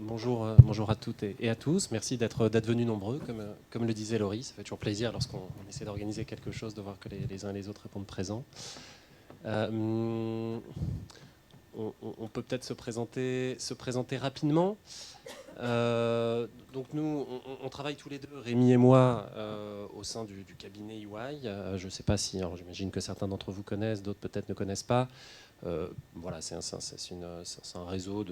Bonjour à toutes et à tous. Merci d'être venus nombreux, comme le disait Laurie. Ça fait toujours plaisir lorsqu'on essaie d'organiser quelque chose de voir que les uns et les autres répondent présents. On peut peut-être se présenter rapidement. Donc nous, on travaille tous les deux, Rémi et moi, au sein du cabinet EY. Je ne sais pas si, alors j'imagine que certains d'entre vous connaissent, d'autres peut-être ne connaissent pas. Voilà, c'est un réseau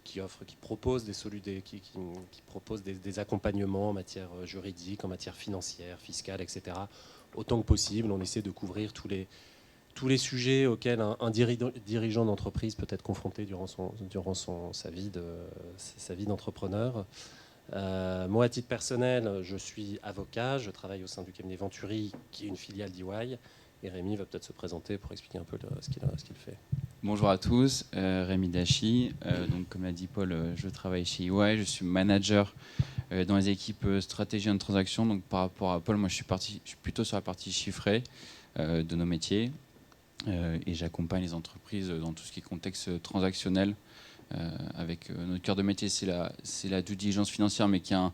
qui propose qui propose des accompagnements en matière juridique, en matière financière, fiscale, etc. Autant que possible, on essaie de couvrir tous les sujets auxquels un dirigeant d'entreprise peut être confronté durant sa vie d'entrepreneur. Moi, à titre personnel, je suis avocat, je travaille au sein du cabinet Venturi, qui est une filiale d'EY, et Rémi va peut-être se présenter pour expliquer un peu ce qu'il fait. Bonjour à tous, Rémi Dachi. Donc, comme l'a dit Paul, je travaille chez EY, je suis manager dans les équipes stratégie et transaction. Donc, par rapport à Paul, moi je suis plutôt sur la partie chiffrée de nos métiers et j'accompagne les entreprises dans tout ce qui est contexte transactionnel. Avec notre cœur de métier, c'est la due diligence financière, mais qui a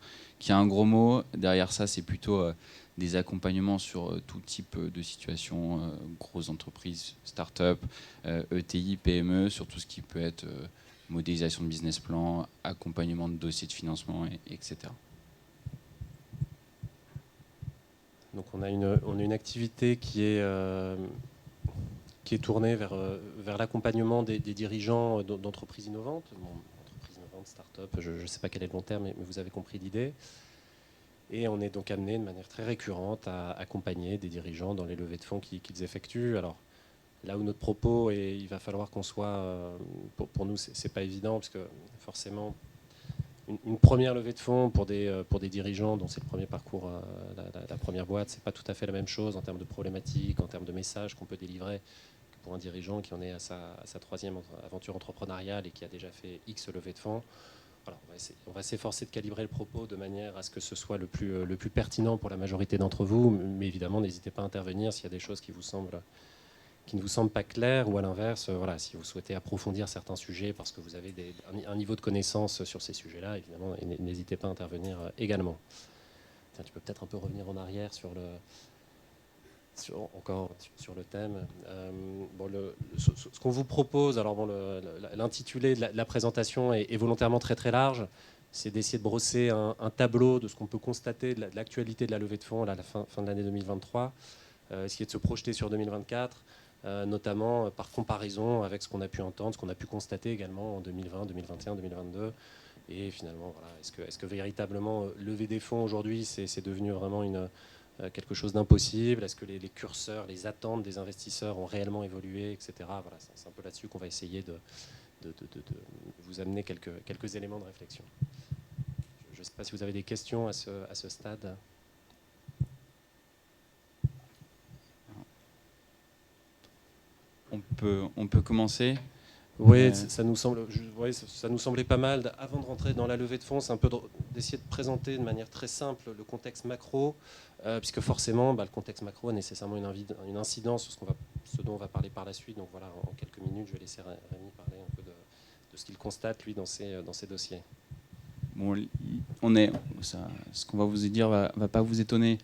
un gros mot. Derrière ça, c'est plutôt des accompagnements sur tout type de situations, grosses entreprises, start-up, ETI, PME, sur tout ce qui peut être modélisation de business plan, accompagnement de dossiers de financement, etc. Donc on a une activité qui est tournée vers l'accompagnement des dirigeants d'entreprises innovantes. Bon, entreprises innovantes, start-up, je ne sais pas quel est le bon terme, mais vous avez compris l'idée. Et on est donc amené de manière très récurrente à accompagner des dirigeants dans les levées de fonds qu'ils effectuent. Alors là où notre propos, et il va falloir qu'on soit, pour nous, c'est pas évident, parce que forcément, une première levée de fonds pour des dirigeants dont c'est le premier parcours, la première boîte, c'est pas tout à fait la même chose en termes de problématiques, en termes de messages qu'on peut délivrer que pour un dirigeant qui en est à sa troisième aventure entrepreneuriale et qui a déjà fait X levées de fonds. Voilà, on va s'efforcer de calibrer le propos de manière à ce que ce soit le plus pertinent pour la majorité d'entre vous, mais évidemment, n'hésitez pas à intervenir s'il y a des choses qui ne vous semblent pas claires, ou à l'inverse, voilà, si vous souhaitez approfondir certains sujets parce que vous avez un niveau de connaissance sur ces sujets-là, évidemment, n'hésitez pas à intervenir également. Tiens, tu peux peut-être un peu revenir en arrière sur le thème. Ce qu'on vous propose, alors bon, l'intitulé de la présentation est volontairement très très large. C'est d'essayer de brosser un tableau de ce qu'on peut constater de l'actualité de la levée de fonds à la fin de l'année 2023, essayer de se projeter sur 2024, notamment par comparaison avec ce qu'on a pu entendre, ce qu'on a pu constater également en 2020, 2021, 2022. Et finalement, voilà, est-ce que véritablement lever des fonds aujourd'hui, c'est devenu vraiment quelque chose d'impossible? Est-ce que les curseurs, les attentes des investisseurs ont réellement évolué, etc. Voilà, c'est un peu là-dessus qu'on va essayer de vous amener quelques éléments de réflexion. Je ne sais pas si vous avez des questions à ce stade. On peut commencer. Oui, ça nous semblait pas mal. Avant de rentrer dans la levée de fonds, c'est un peu d'essayer de présenter de manière très simple le contexte macro, puisque forcément, le contexte macro a nécessairement une incidence sur ce dont on va parler par la suite. Donc voilà, en quelques minutes, je vais laisser Rémi parler un peu de ce qu'il constate, lui, dans ses dossiers. Bon, ce qu'on va vous dire va pas vous étonner,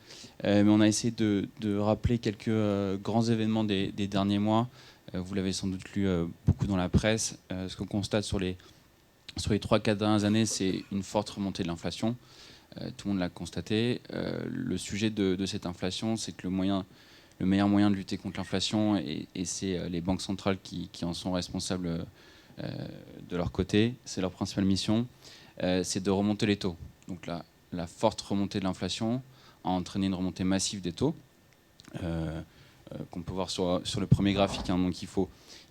mais on a essayé de rappeler quelques grands événements des derniers mois. Vous l'avez sans doute lu beaucoup dans la presse. Ce qu'on constate sur les 3-4 dernières années, c'est une forte remontée de l'inflation. Tout le monde l'a constaté. Le sujet de cette inflation, c'est que le meilleur moyen de lutter contre l'inflation, et c'est les banques centrales qui en sont responsables de leur côté, c'est leur principale mission, c'est de remonter les taux. Donc la forte remontée de l'inflation a entraîné une remontée massive des taux, qu'on peut voir sur le premier graphique. Donc il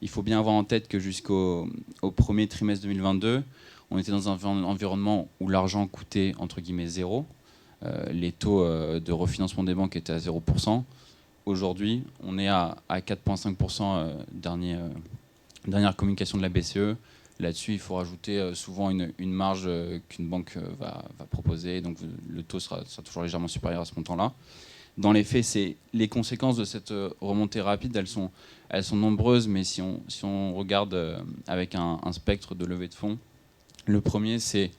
faut bien avoir en tête que jusqu'au premier trimestre 2022, on était dans un environnement où l'argent coûtait entre guillemets zéro. Les taux de refinancement des banques étaient à 0%. Aujourd'hui, on est à 4,5%, dernière communication de la BCE. Là-dessus, il faut rajouter souvent une marge qu'une banque va proposer. Donc le taux sera toujours légèrement supérieur à ce montant-là. dans les faits, les conséquences de cette remontée rapide, elles sont nombreuses, mais si on regarde avec un spectre de levée de fonds, le premier, c'est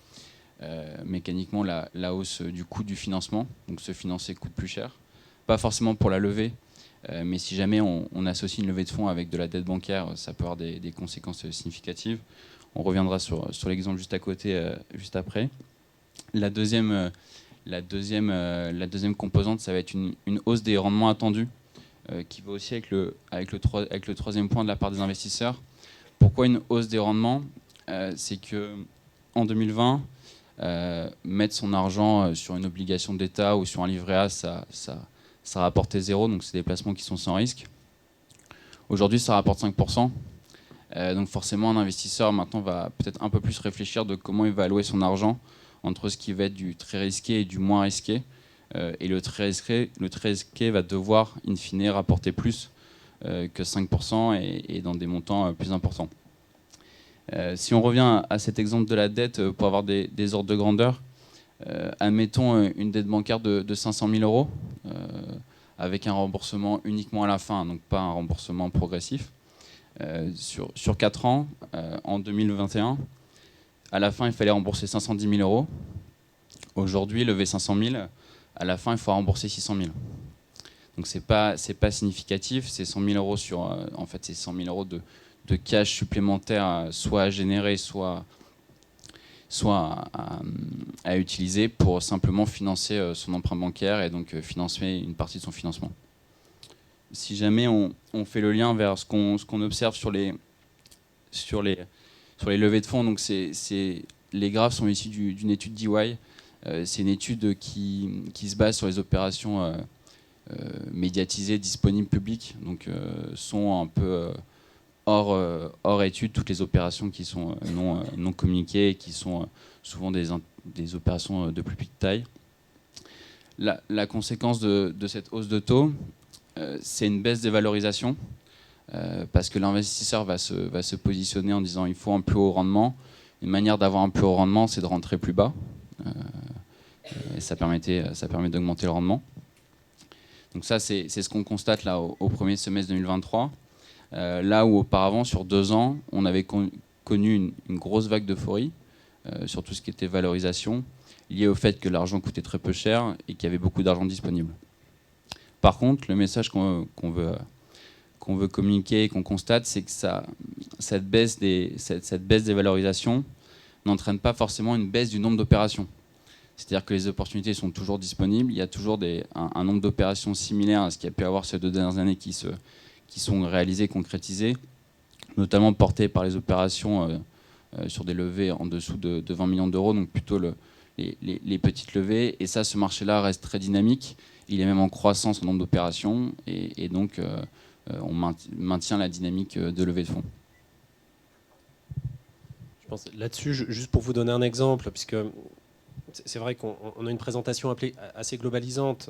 mécaniquement la hausse du coût du financement. Donc se financer coûte plus cher. Pas forcément pour la levée, mais si jamais on associe une levée de fonds avec de la dette bancaire, ça peut avoir des conséquences significatives. On reviendra sur l'exemple juste à côté, juste après. La deuxième composante, ça va être une hausse des rendements attendus, qui va aussi avec le troisième point de la part des investisseurs. Pourquoi une hausse des rendements ? C'est qu'en 2020, mettre son argent sur une obligation d'État ou sur un livret A, ça rapportait 0, donc c'est des placements qui sont sans risque. Aujourd'hui, ça rapporte 5%. Donc forcément, un investisseur maintenant va peut-être un peu plus réfléchir de comment il va allouer son argent entre ce qui va être du très risqué et du moins risqué. Et le très risqué va devoir, in fine, rapporter plus que 5% et dans des montants plus importants. Si on revient à cet exemple de la dette, pour avoir des ordres de grandeur, admettons une dette bancaire de 500 000 euros, avec un remboursement uniquement à la fin, donc pas un remboursement progressif. Sur 4 ans, en 2021, à la fin, il fallait rembourser 510 000 euros. Aujourd'hui, lever 500 000, à la fin, il faut rembourser 600 000. Donc c'est pas significatif, c'est 100 000 euros en fait, c'est 100 000 euros de cash supplémentaire, soit à générer, soit à utiliser pour simplement financer son emprunt bancaire et donc financer une partie de son financement. Si jamais on fait le lien vers ce qu'on observe sur les levées de fonds, donc les graphes sont issus d'une étude d'EY. C'est une étude qui se base sur les opérations médiatisées, disponibles, publiques, donc sont un peu hors étude toutes les opérations qui sont non communiquées et qui sont souvent des opérations de plus petite taille. La conséquence de cette hausse de taux, c'est une baisse des valorisations, parce que l'investisseur va se positionner en disant il faut un plus haut rendement. Une manière d'avoir un plus haut rendement, c'est de rentrer plus bas. Et ça permet d'augmenter le rendement. Donc ça, c'est ce qu'on constate là au premier semestre 2023. Là où auparavant, sur 2 ans, on avait connu une grosse vague d'euphorie sur tout ce qui était valorisation, liée au fait que l'argent coûtait très peu cher et qu'il y avait beaucoup d'argent disponible. Par contre, le message qu'on veut communiquer et qu'on constate, c'est que cette baisse des valorisations n'entraîne pas forcément une baisse du nombre d'opérations. C'est-à-dire que les opportunités sont toujours disponibles, il y a toujours un nombre d'opérations similaires à ce qu'il y a pu avoir ces 2 dernières années qui sont réalisées, concrétisées, notamment portées par les opérations sur des levées en dessous de 20 millions d'euros, donc plutôt les petites levées. Et ça, ce marché-là reste très dynamique. Il est même en croissance en nombre d'opérations et donc on maintient la dynamique de levée de fonds. Je pense là-dessus, juste pour vous donner un exemple, puisque c'est vrai qu'on a une présentation assez globalisante.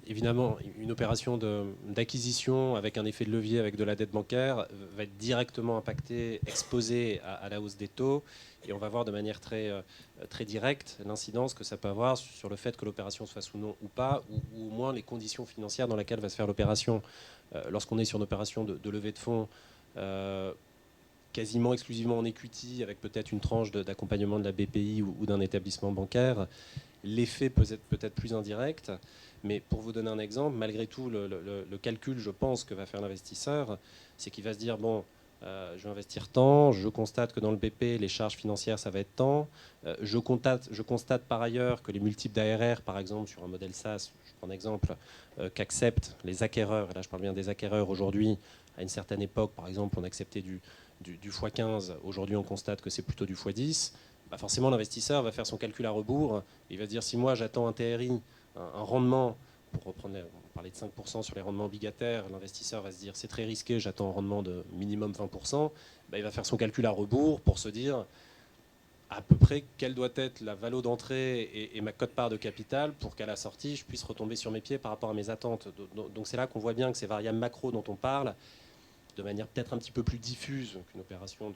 Évidemment, une opération d'acquisition avec un effet de levier, avec de la dette bancaire, va être directement impactée, exposée à la hausse des taux. Et on va voir de manière très directe l'incidence que ça peut avoir sur le fait que l'opération se fasse ou non ou pas, ou au moins les conditions financières dans lesquelles va se faire l'opération. Lorsqu'on est sur une opération de levée de fonds, quasiment exclusivement en equity, avec peut-être une tranche d'accompagnement de la BPI ou d'un établissement bancaire, l'effet peut être peut-être plus indirect. Mais pour vous donner un exemple, malgré tout, le calcul, je pense, que va faire l'investisseur, c'est qu'il va se dire, bon, je vais investir tant, je constate que dans le BP, les charges financières, ça va être tant. Je constate par ailleurs que les multiples d'ARR, par exemple, sur un modèle SaaS, je prends un exemple, qu'acceptent les acquéreurs, et là je parle bien des acquéreurs aujourd'hui, à une certaine époque, par exemple, on acceptait du x15, aujourd'hui on constate que c'est plutôt du x10, bah forcément l'investisseur va faire son calcul à rebours, il va se dire si moi j'attends un TRI, un rendement, pour reprendre, on parlait de 5% sur les rendements obligataires, l'investisseur va se dire c'est très risqué, j'attends un rendement de minimum 20%, bah il va faire son calcul à rebours pour se dire à peu près quelle doit être la valo d'entrée et ma cote-part de capital pour qu'à la sortie je puisse retomber sur mes pieds par rapport à mes attentes. Donc c'est là qu'on voit bien que ces variables macro dont on parle, de manière peut-être un petit peu plus diffuse qu'une opération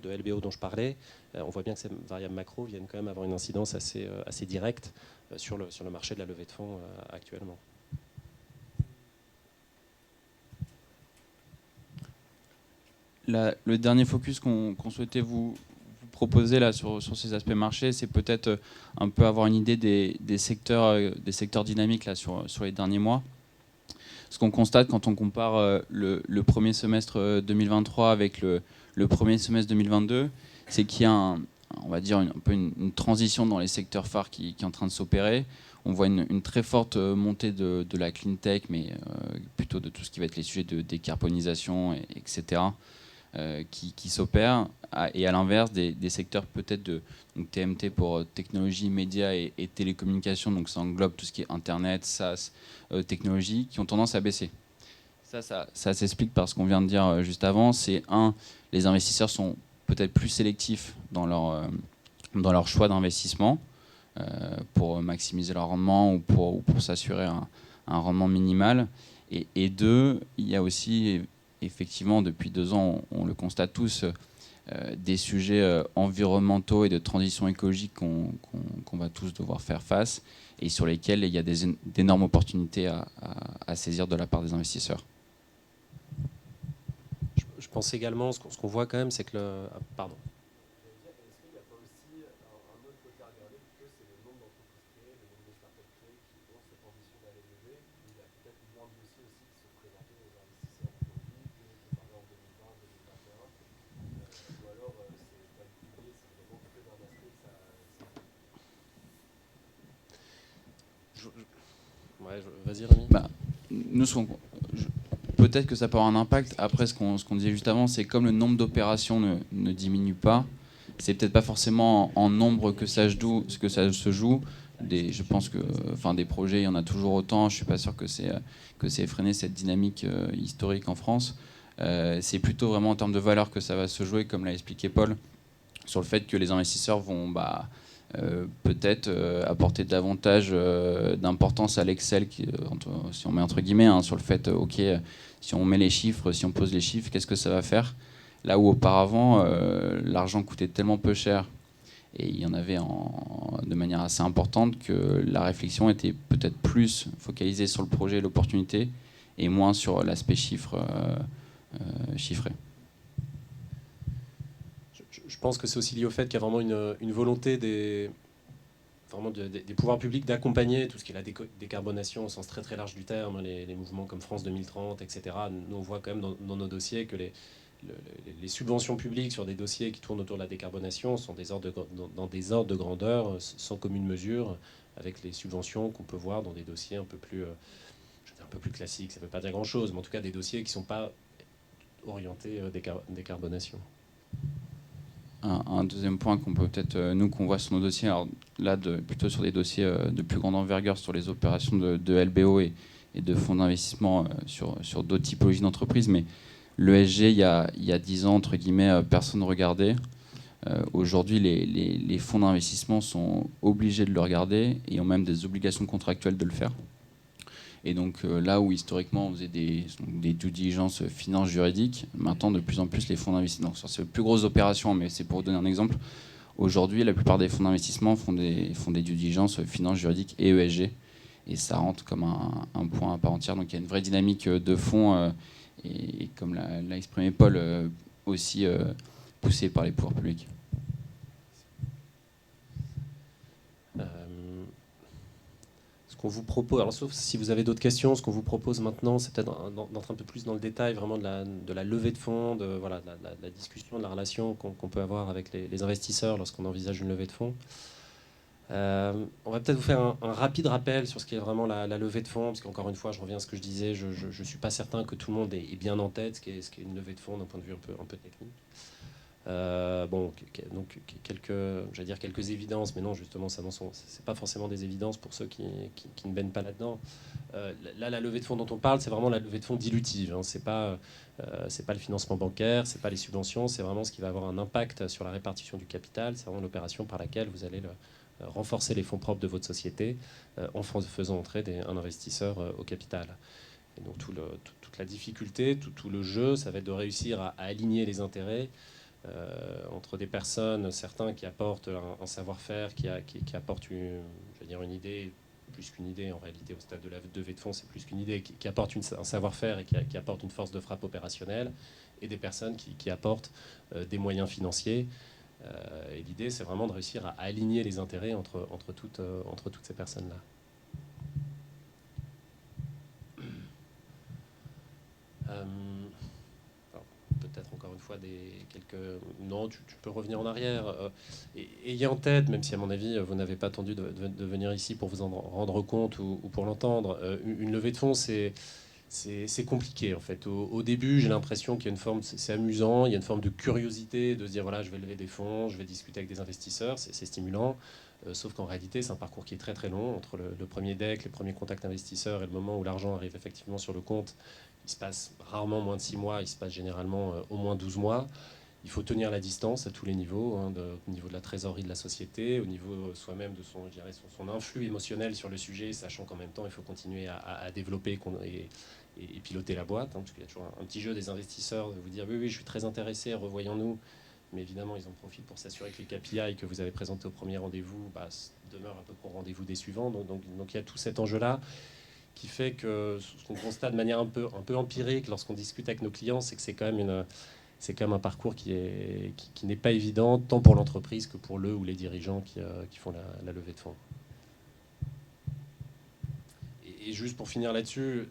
de LBO dont je parlais, on voit bien que ces variables macro viennent quand même avoir une incidence assez directe sur le marché de la levée de fonds actuellement. le dernier focus qu'on souhaitait vous proposer là, sur ces aspects marchés, c'est peut-être un peu avoir une idée des secteurs dynamiques là, sur les derniers mois. Ce qu'on constate quand on compare le premier semestre 2023 avec le premier semestre 2022, c'est qu'il y a on va dire un peu une transition dans les secteurs phares qui est en train de s'opérer. On voit une très forte montée de la clean tech, mais plutôt de tout ce qui va être les sujets de décarbonisation, etc., qui s'opèrent. Et à l'inverse, des secteurs peut-être donc TMT pour technologie, médias et télécommunications, donc ça englobe tout ce qui est Internet, SaaS, technologie, qui ont tendance à baisser. Ça s'explique par ce qu'on vient de dire juste avant. C'est les investisseurs sont peut-être plus sélectifs dans leur choix d'investissement pour maximiser leur rendement ou pour s'assurer un rendement minimal. Et deux, il y a aussi, effectivement, depuis 2 ans, on le constate tous, des sujets environnementaux et de transition écologique qu'on va tous devoir faire face et sur lesquels il y a d'énormes opportunités à saisir de la part des investisseurs. Je pense également, ce qu'on voit quand même, c'est que pardon. Ouais, vas-y Rémi. Nous, peut-être que ça peut avoir un impact. Après, ce qu'on disait juste avant, c'est comme le nombre d'opérations ne diminue pas, c'est peut-être pas forcément en nombre que ça se joue. Je pense que, des projets, il y en a toujours autant. Je suis pas sûr que c'est effréné cette dynamique historique en France. C'est plutôt vraiment en termes de valeur que ça va se jouer, comme l'a expliqué Paul, sur le fait que les investisseurs vont peut-être apporter davantage d'importance à l'Excel, si on met entre guillemets, hein, sur le fait, ok, si on met les chiffres, si on pose les chiffres, qu'est-ce que ça va faire? Là où auparavant, l'argent coûtait tellement peu cher et il y en avait de manière assez importante que la réflexion était peut-être plus focalisée sur le projet et l'opportunité et moins sur l'aspect chiffré. Je pense que c'est aussi lié au fait qu'il y a vraiment une volonté des pouvoirs publics d'accompagner tout ce qui est la décarbonation au sens très très large du terme, les mouvements comme France 2030, etc. Nous, on voit quand même dans nos dossiers que les subventions publiques sur des dossiers qui tournent autour de la décarbonation sont dans des ordres de grandeur sans commune mesure avec les subventions qu'on peut voir dans des dossiers un peu plus classiques. Ça ne veut pas dire grand-chose, mais en tout cas des dossiers qui ne sont pas orientés décarbonation. Un deuxième point qu'on peut peut-être, nous, qu'on voit sur nos dossiers, alors là, plutôt sur des dossiers de plus grande envergure, sur les opérations de LBO et de fonds d'investissement sur d'autres typologies d'entreprises, mais l'ESG, il y a 10 ans, entre guillemets, personne ne regardait. Aujourd'hui, les fonds d'investissement sont obligés de le regarder et ont même des obligations contractuelles de le faire. Et donc là où historiquement on faisait des due diligence finances juridiques, maintenant de plus en plus les fonds d'investissement, c'est les plus grosses opérations, mais c'est pour vous donner un exemple, aujourd'hui la plupart des fonds d'investissement font des due diligence finances juridiques et ESG, et ça rentre comme un point à part entière. Donc il y a une vraie dynamique de fonds, et comme l'a exprimé Paul, aussi poussée par les pouvoirs publics. Ce qu'on vous propose, alors sauf si vous avez d'autres questions, ce qu'on vous propose maintenant, c'est peut-être d'entrer un peu plus dans le détail vraiment de la levée de fonds, de la discussion, de la relation qu'on peut avoir avec les investisseurs lorsqu'on envisage une levée de fonds. On va peut-être vous faire un rapide rappel sur ce qui est vraiment la levée de fonds, parce qu'encore une fois, je reviens à ce que je disais, je ne suis pas certain que tout le monde est bien en tête ce qu'est une levée de fonds d'un point de vue un peu technique. Donc quelques évidences, mais non, justement, c'est pas forcément des évidences pour ceux qui ne baignent pas là-dedans. Là, la levée de fonds dont on parle, c'est vraiment la levée de fonds dilutive. Hein. C'est pas le financement bancaire, c'est pas les subventions, c'est vraiment ce qui va avoir un impact sur la répartition du capital. C'est vraiment l'opération par laquelle vous allez renforcer les fonds propres de votre société en faisant entrer un investisseur au capital. Et donc toute la difficulté, tout le jeu, ça va être de réussir à aligner les intérêts entre des personnes, certains qui apportent un savoir-faire, qui apportent une idée, plus qu'une idée en réalité au stade de la levée de fonds, c'est plus qu'une idée, qui apporte un savoir-faire et qui apporte une force de frappe opérationnelle, et des personnes qui apportent des moyens financiers. Et l'idée, c'est vraiment de réussir à aligner les intérêts entre toutes ces personnes-là. Peut-être encore une fois quelques... Non, tu peux revenir en arrière. Et ayez en tête, même si à mon avis, vous n'avez pas attendu de venir ici pour vous en rendre compte ou pour l'entendre, une levée de fonds, c'est compliqué en fait. Au début, j'ai l'impression qu'il y a une forme, c'est amusant, il y a une forme de curiosité de se dire voilà, je vais lever des fonds, je vais discuter avec des investisseurs, c'est stimulant. Sauf qu'en réalité, c'est un parcours qui est très très long entre le premier deck, les premiers contacts investisseurs et le moment où l'argent arrive effectivement sur le compte. Il se passe rarement moins de 6 mois, il se passe généralement au moins 12 mois. Il faut tenir la distance à tous les niveaux, hein, au niveau de la trésorerie de la société, au niveau soi-même de son influx émotionnel sur le sujet, sachant qu'en même temps, il faut continuer à développer et piloter la boîte. Hein, parce qu'il y a toujours un petit jeu des investisseurs de vous dire oui, oui, je suis très intéressé, revoyons-nous. Mais évidemment, ils en profitent pour s'assurer que les KPI que vous avez présentés au premier rendez-vous demeurent à peu près au rendez-vous des suivants. Donc il y a tout cet enjeu-là qui fait que ce qu'on constate de manière un peu empirique lorsqu'on discute avec nos clients, c'est que c'est quand même un parcours qui n'est pas évident, tant pour l'entreprise que pour le ou les dirigeants qui font la levée de fonds. Et juste pour finir là-dessus,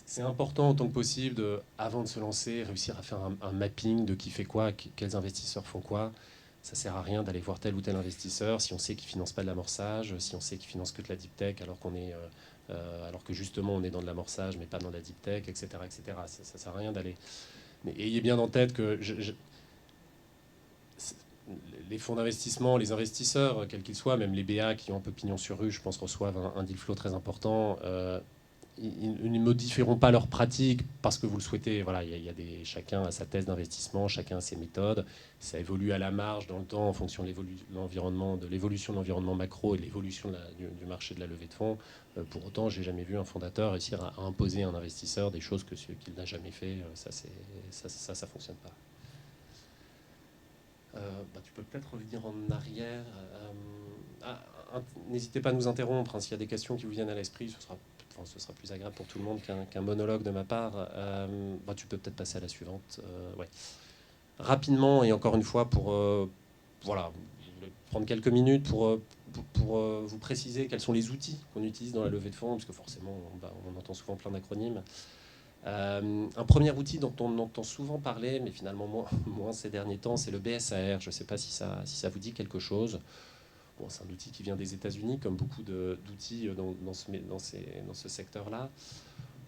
c'est important autant que possible, avant de se lancer, réussir à faire un mapping de qui fait quoi, quels investisseurs font quoi. Ça ne sert à rien d'aller voir tel ou tel investisseur si on sait qu'il ne finance pas de l'amorçage, si on sait qu'il ne finance que de la deep tech, alors que justement on est dans de l'amorçage mais pas dans de la deep tech, etc. etc. Ça ne sert à rien d'aller. Mais ayez bien en tête que les fonds d'investissement, les investisseurs, quels qu'ils soient, même les BA qui ont un peu pignon sur rue, je pense, reçoivent un deal flow très important. Ils ne modifieront pas leurs pratiques parce que vous le souhaitez. Voilà, chacun a sa thèse d'investissement, chacun a ses méthodes. Ça évolue à la marge dans le temps en fonction de l'évolution de l'environnement macro et de l'évolution du marché de la levée de fonds. Pour autant, j'ai jamais vu un fondateur réussir à imposer à un investisseur des choses qu'il n'a jamais fait. Ça fonctionne pas. Tu peux peut-être revenir en arrière. N'hésitez pas à nous interrompre. Hein, s'il y a des questions qui vous viennent à l'esprit, ce sera plus agréable pour tout le monde qu'un monologue de ma part. Tu peux peut-être passer à la suivante. Ouais. Rapidement, et encore une fois, prendre quelques minutes pour vous préciser quels sont les outils qu'on utilise dans la levée de fonds, parce que forcément, on entend souvent plein d'acronymes. Un premier outil dont on entend souvent parler, mais finalement moins ces derniers temps, c'est le BSAR. Je ne sais pas si ça vous dit quelque chose. Bon, c'est un outil qui vient des États-Unis, comme beaucoup d'outils dans ce secteur-là.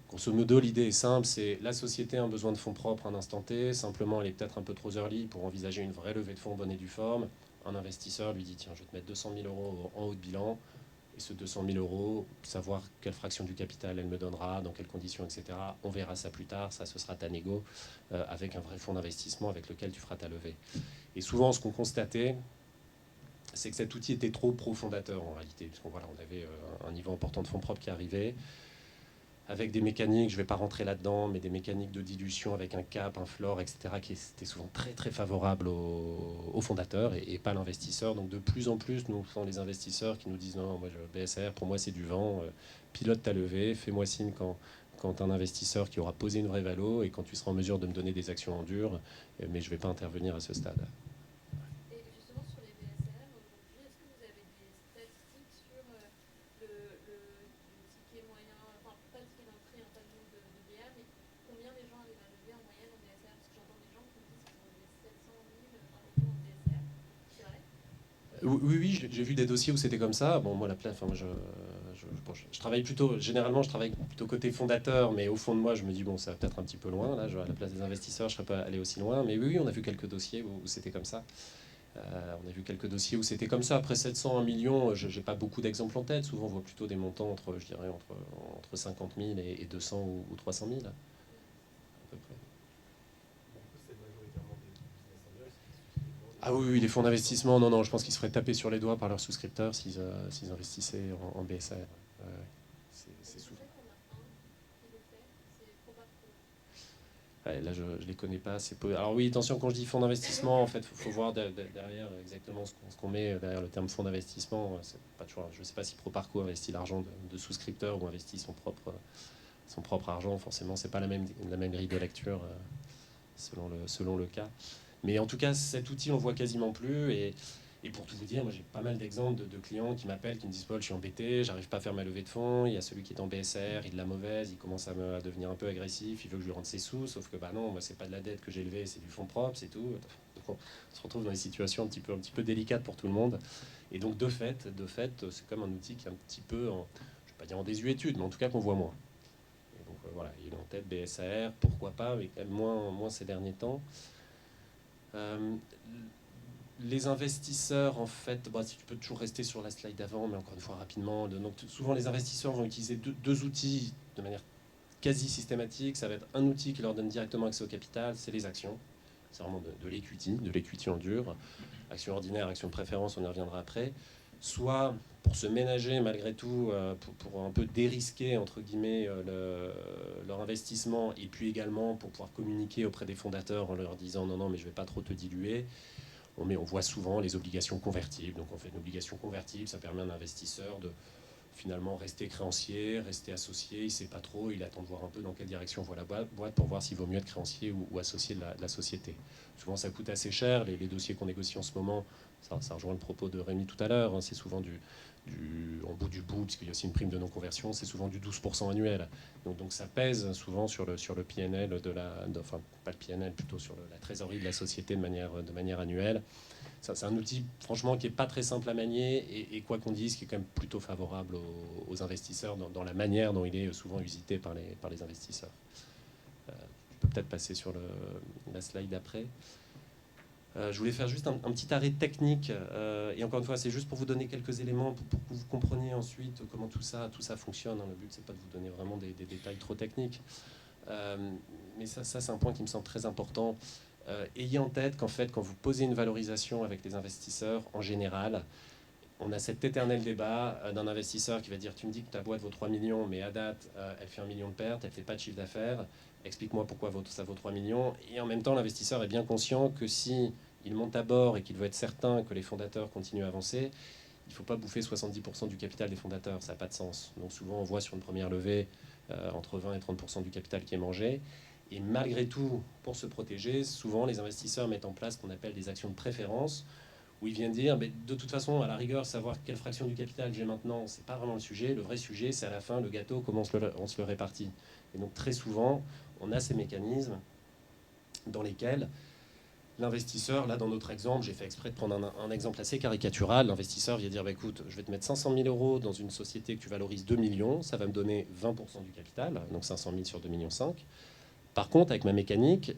Grosso modo, l'idée est simple, c'est la société a un besoin de fonds propres à un instant T, simplement elle est peut-être un peu trop early pour envisager une vraie levée de fonds bonne et due forme. Un investisseur lui dit, tiens, je vais te mettre 200 000 euros en haut de bilan, et ce 200 000 euros, savoir quelle fraction du capital elle me donnera, dans quelles conditions, etc. On verra ça plus tard, ça ce sera ta négo, avec un vrai fonds d'investissement avec lequel tu feras ta levée. Et souvent, ce qu'on constatait, c'est que cet outil était trop pro-fondateur en réalité, puisqu'on on avait un niveau important de fonds propres qui arrivait, avec des mécaniques, je ne vais pas rentrer là-dedans, mais des mécaniques de dilution avec un cap, un floor, etc., qui étaient souvent très très favorables aux fondateurs et pas à l'investisseur. Donc de plus en plus, nous sommes les investisseurs qui nous disent non, moi, le BSR, pour moi c'est du vent, pilote ta levée, fais-moi signe quand un investisseur qui aura posé une vraie valo et quand tu seras en mesure de me donner des actions en dur, mais je ne vais pas intervenir à ce stade. Oui, j'ai vu des dossiers où c'était comme ça. Bon, moi, je travaille généralement, je travaille plutôt côté fondateur, mais au fond de moi, je me dis, bon, ça va peut-être un petit peu loin. Là, à la place des investisseurs, je ne serais pas allé aussi loin. Mais oui, on a vu quelques dossiers où c'était comme ça. On a vu quelques dossiers où c'était comme ça. Après 700, 1 million, je n'ai pas beaucoup d'exemples en tête. Souvent, on voit plutôt des montants entre 50 000 et 200 ou 300 000, à peu près. Ah oui, les fonds d'investissement, non, je pense qu'ils se feraient taper sur les doigts par leurs souscripteurs s'ils investissaient en BSR. C'est souvent. Ouais, là, je ne les connais pas. Alors oui, attention, quand je dis fonds d'investissement, en fait, faut voir derrière exactement ce qu'on met derrière le terme fonds d'investissement. C'est pas toujours, je ne sais pas si Proparco investit l'argent de souscripteurs ou investit son propre son propre argent, forcément, c'est pas la même grille de lecture selon le cas. Mais en tout cas, cet outil, on le voit quasiment plus. Et pour tout vous dire, moi j'ai pas mal d'exemples de clients qui m'appellent, qui me disent Paul, je suis embêté, j'arrive pas à faire ma levée de fonds. Il y a celui qui est en BSR, il de la mauvaise, il commence à devenir un peu agressif, il veut que je lui rende ses sous, sauf que bah non, moi c'est pas de la dette que j'ai levée, c'est du fonds propre, c'est tout. Donc on se retrouve dans des situations un petit peu délicates pour tout le monde. Et donc de fait, c'est comme un outil qui est un petit peu, je vais pas dire en désuétude, mais en tout cas qu'on voit moins. Et donc voilà, il est en tête BSR, pourquoi pas, mais quand même moins ces derniers temps. Les investisseurs, en fait, bah, si tu peux toujours rester sur la slide d'avant, mais encore une fois rapidement. Donc, souvent, les investisseurs vont utiliser deux outils de manière quasi systématique. Ça va être un outil qui leur donne directement accès au capital, c'est les actions. C'est vraiment de l'equity en dur. Action ordinaire, action de préférence, on y reviendra après. Soit pour se ménager malgré tout, pour un peu dérisquer, entre guillemets, leur investissement, et puis également pour pouvoir communiquer auprès des fondateurs en leur disant non, mais je ne vais pas trop te diluer. On voit souvent les obligations convertibles. Donc on fait une obligation convertible, ça permet à un investisseur de finalement rester créancier, rester associé. Il ne sait pas trop, il attend de voir un peu dans quelle direction voit la boîte pour voir s'il vaut mieux être créancier ou associé de la société. Souvent ça coûte assez cher. Les dossiers qu'on négocie en ce moment, ça rejoint le propos de Rémi tout à l'heure, hein, c'est souvent en bout du bout, puisqu'il y a aussi une prime de non-conversion, c'est souvent du 12% annuel. Donc ça pèse souvent sur le PNL enfin pas le PNL, plutôt sur la trésorerie de la société de manière annuelle. C'est un outil, franchement, qui n'est pas très simple à manier et quoi qu'on dise, qui est quand même plutôt favorable aux investisseurs dans la manière dont il est souvent usité par les investisseurs. Je peux peut-être passer sur la slide d'après. Je voulais faire juste un petit arrêt technique. Et encore une fois, c'est juste pour vous donner quelques éléments pour que vous compreniez ensuite comment tout ça fonctionne. Le but, c'est pas de vous donner vraiment des détails trop techniques. Mais ça c'est un point qui me semble très important. Ayez en tête qu'en fait, quand vous posez une valorisation avec les investisseurs, en général, on a cet éternel débat d'un investisseur qui va dire tu me dis que ta boîte vaut 3 millions, mais à date, elle fait 1 million de pertes, elle ne fait pas de chiffre d'affaires. Explique-moi pourquoi ça vaut 3 millions. Et en même temps, l'investisseur est bien conscient que si il monte à bord et qu'il veut être certain que les fondateurs continuent à avancer, il ne faut pas bouffer 70% du capital des fondateurs, ça n'a pas de sens. Donc souvent, on voit sur une première levée entre 20 et 30% du capital qui est mangé. Et malgré tout, pour se protéger, souvent les investisseurs mettent en place ce qu'on appelle des actions de préférence, où ils viennent dire, mais de toute façon, à la rigueur, savoir quelle fraction du capital j'ai maintenant, c'est pas vraiment le sujet. Le vrai sujet, c'est à la fin, le gâteau, comment on se le répartit. Et donc très souvent, on a ces mécanismes dans lesquels l'investisseur, là dans notre exemple, j'ai fait exprès de prendre un exemple assez caricatural, l'investisseur vient dire, bah, écoute, je vais te mettre 500 000 euros dans une société que tu valorises 2 millions, ça va me donner 20% du capital, donc 500 000 sur 2,5 millions. Par contre, avec ma mécanique,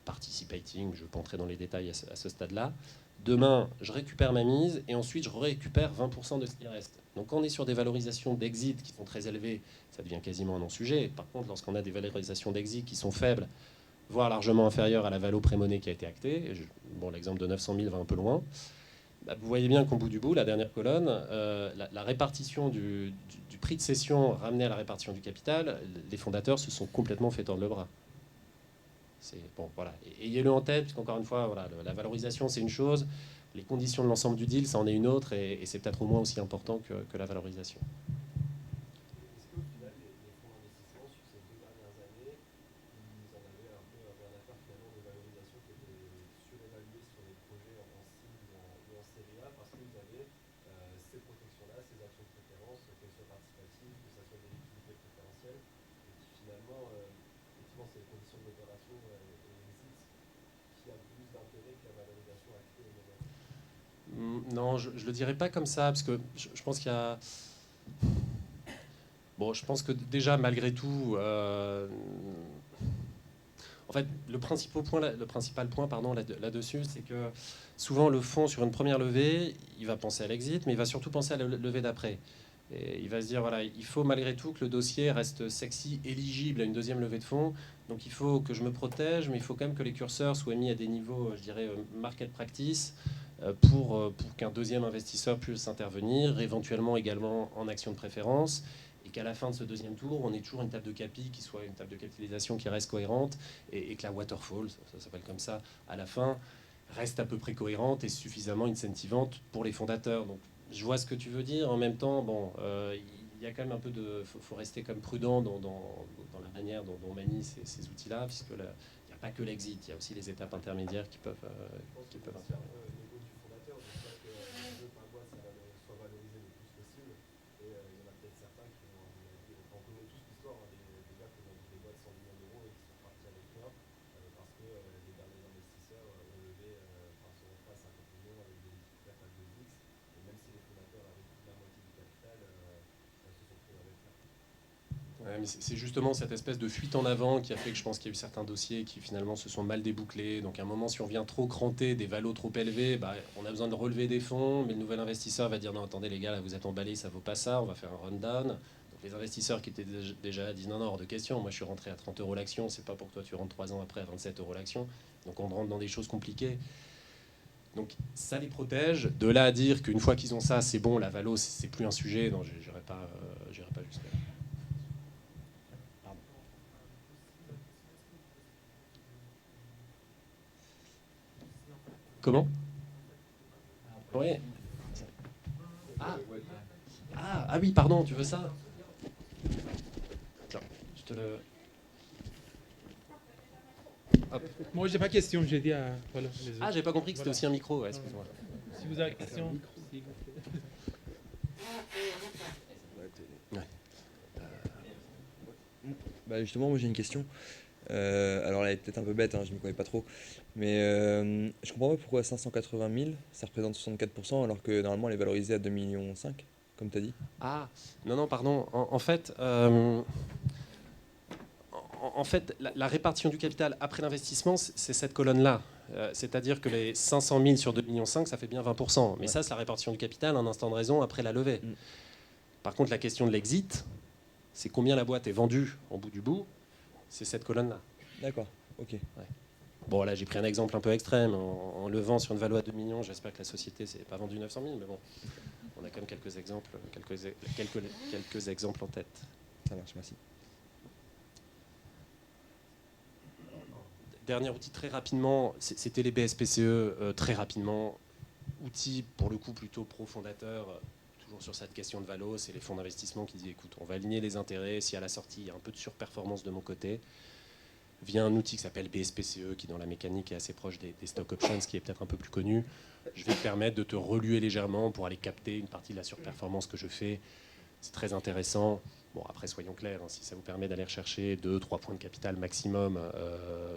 participating, je ne vais pas entrer dans les détails à ce stade-là, demain, je récupère ma mise et ensuite, je récupère 20% de ce qui reste. Donc, quand on est sur des valorisations d'exit qui sont très élevées, ça devient quasiment un non-sujet. Par contre, lorsqu'on a des valorisations d'exit qui sont faibles, voire largement inférieures à la valo pré-monnaie qui a été actée, bon, l'exemple de 900 000 va un peu loin, bah, vous voyez bien qu'au bout du bout, la dernière colonne, la répartition du prix de cession ramené à la répartition du capital, les fondateurs se sont complètement fait tordre le bras. Bon, voilà. Ayez-le en tête, puisqu'encore une fois, voilà, la valorisation, c'est une chose. Les conditions de l'ensemble du deal, ça en est une autre, et c'est peut-être au moins aussi important que la valorisation. Est-ce qu'au final, les fonds d'investissement, sur ces 2 dernières années, ils en avaient un peu rien à faire finalement de valorisation qui était surévaluée sur les projets en cible ou en série A, parce qu'ils avaient ces protections-là, ces actions de préférence, qu'elles soient participatives, que ce soit des liquidités préférentielles, et qui finalement, effectivement, c'est les conditions de l'opération et l'exit qui a plus d'intérêt que la valorisation actée au moment. Non, je ne le dirais pas comme ça, parce que je pense qu'il y a... Bon, je pense que déjà, malgré tout, en fait, le principal point là-dessus, c'est que souvent le fonds, sur une première levée, il va penser à l'exit, mais il va surtout penser à la levée d'après. Et il va se dire, voilà, il faut malgré tout que le dossier reste sexy, éligible à une deuxième levée de fonds. Donc il faut que je me protège, mais il faut quand même que les curseurs soient mis à des niveaux, je dirais, market practice, pour qu'un deuxième investisseur puisse intervenir, éventuellement également en action de préférence, et qu'à la fin de ce deuxième tour, on ait toujours une table de capi qui soit une table de capitalisation qui reste cohérente, et que la waterfall, ça s'appelle comme ça, à la fin, reste à peu près cohérente et suffisamment incentivante pour les fondateurs. Donc je vois ce que tu veux dire. En même temps, bon, il y a quand même un peu de... faut rester comme prudent dans la manière dont on manie ces outils-là, puisque il n'y a pas que l'exit, il y a aussi les étapes intermédiaires qui peuvent, Je pense que c'est aussi un peu l'ego du fondateur, de dire que je veux que ma boîte soit valorisée le plus possible. Et il y en a peut-être certains qui vont, à mon avis, on connaît tous l'histoire, hein, des gars qui ont vendu des boîtes 100 millions d'euros et qui sont partis avec rien, parce que les derniers investisseurs ont levé, sont face à 50 millions avec des équipes prêtes à 2x. Et même si les fondateurs avaient toute la moitié du capital, se sont retrouvés avec rien. Ouais, mais c'est justement cette espèce de fuite en avant qui a fait que je pense qu'il y a eu certains dossiers qui finalement se sont mal débouclés. Donc à un moment, si on vient trop cranter des valos trop élevés, bah, on a besoin de relever des fonds, mais le nouvel investisseur va dire non, attendez les gars, là, vous êtes emballés, ça vaut pas ça, on va faire un rundown. Donc les investisseurs qui étaient déjà là disent non, non, hors de question, moi je suis rentré à 30 euros l'action, c'est pas pour que toi tu rentres 3 ans après à 27 euros l'action. Donc on rentre dans des choses compliquées. Donc ça les protège. De là à dire qu'une fois qu'ils ont ça, c'est bon, la valo, c'est plus un sujet, non, j'irai pas jusque-là. Comment? Oui. Ah oui, pardon, tu veux ça? Tiens, je te le. Hop. Moi, j'ai pas de question, j'ai dit à. Voilà, les autres. Ah, j'avais pas compris que c'était Voilà. aussi un micro, ouais, excuse-moi. Si vous avez des questions, s'il vous plaît. Ouais. Bah justement, moi j'ai une question. Alors elle est peut-être un peu bête, hein, je ne m'y connais pas trop. Mais je comprends pas pourquoi 580 000, ça représente 64%, alors que normalement elle est valorisée à 2,5 millions, comme tu as dit. Ah, non, non, pardon. En fait, la répartition du capital après l'investissement, c'est cette colonne-là. C'est-à-dire que les 500 000 sur 2,5 millions, ça fait bien 20%. Mais Ouais. ça, c'est la répartition du capital, un instant de raison après la levée. Mm. Par contre, la question de l'exit, c'est combien la boîte est vendue en bout du bout, c'est cette colonne-là. D'accord, ok. Bon, là, j'ai pris un exemple un peu extrême. En levant sur une valeur à 2 millions, j'espère que la société ne s'est pas vendue 900 000, mais bon, on a quand même quelques exemples en tête. Ça marche, merci. Dernier outil très rapidement, c'était les BSPCE, très rapidement. Outil, pour le coup, plutôt pro-fondateur, toujours sur cette question de valo, c'est les fonds d'investissement qui disent, écoute, on va aligner les intérêts, si à la sortie, il y a un peu de surperformance de mon côté, via un outil qui s'appelle BSPCE, qui dans la mécanique est assez proche des stock options, qui est peut-être un peu plus connu. Je vais te permettre de te reluer légèrement pour aller capter une partie de la surperformance que je fais. C'est très intéressant. Bon, après, soyons clairs, hein, si ça vous permet d'aller rechercher 2-3 points de capital maximum,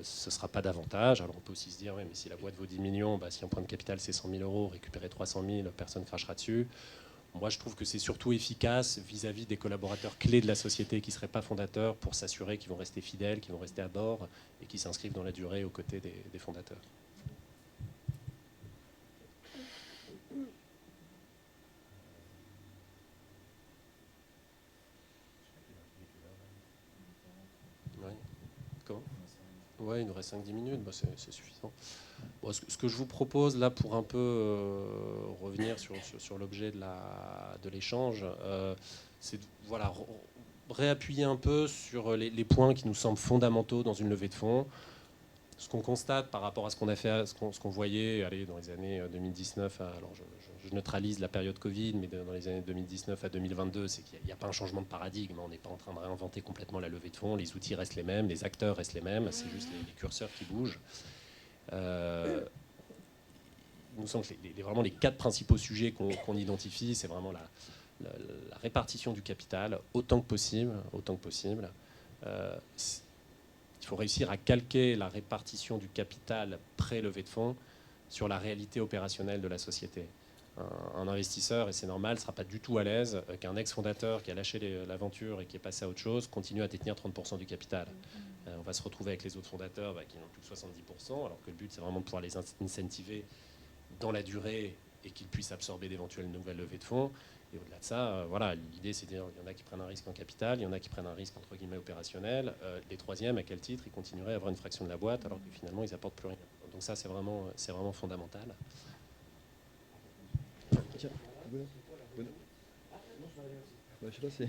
ce ne sera pas davantage. Alors on peut aussi se dire, ouais, mais si la boîte vaut 10 millions, bah, si un point de capital c'est 100 000 euros, récupérer 300 000, personne ne crachera dessus. Moi, je trouve que c'est surtout efficace vis-à-vis des collaborateurs clés de la société qui ne seraient pas fondateurs pour s'assurer qu'ils vont rester fidèles, qu'ils vont rester à bord et qu'ils s'inscrivent dans la durée aux côtés des fondateurs. Ouais. Comment ? Ouais, il nous reste 5-10 minutes, bah, c'est suffisant. Bon, ce que je vous propose là pour un peu revenir sur l'objet de l'échange, c'est de voilà, réappuyer un peu sur les points qui nous semblent fondamentaux dans une levée de fonds. Ce qu'on constate par rapport à ce qu'on a fait, ce qu'on voyait dans les années 2019, alors je neutralise la période Covid, mais dans les années 2019 à 2022, c'est qu'il n'y a pas un changement de paradigme. On n'est pas en train de réinventer complètement la levée de fonds. Les outils restent les mêmes, les acteurs restent les mêmes. C'est juste les curseurs qui bougent. Il nous semble que vraiment les 4 principaux sujets qu'on identifie, c'est vraiment la répartition du capital autant que possible. Il faut réussir à calquer la répartition du capital pré-levée de fonds sur la réalité opérationnelle de la société. Un investisseur, et c'est normal, ne sera pas du tout à l'aise qu'un ex-fondateur qui a lâché l'aventure et qui est passé à autre chose continue à détenir 30% du capital. On va se retrouver avec les autres fondateurs qui n'ont plus que 70%, alors que le but, c'est vraiment de pouvoir les incentiver dans la durée et qu'ils puissent absorber d'éventuelles nouvelles levées de fonds. Et au-delà de ça, voilà, l'idée, c'est de dire qu'il y en a qui prennent un risque en capital, il y en a qui prennent un risque entre guillemets opérationnel. Les troisièmes, à quel titre ils continueraient à avoir une fraction de la boîte alors que finalement, ils n'apportent plus rien. Donc ça, c'est vraiment fondamental. Tiens, je sais pas si...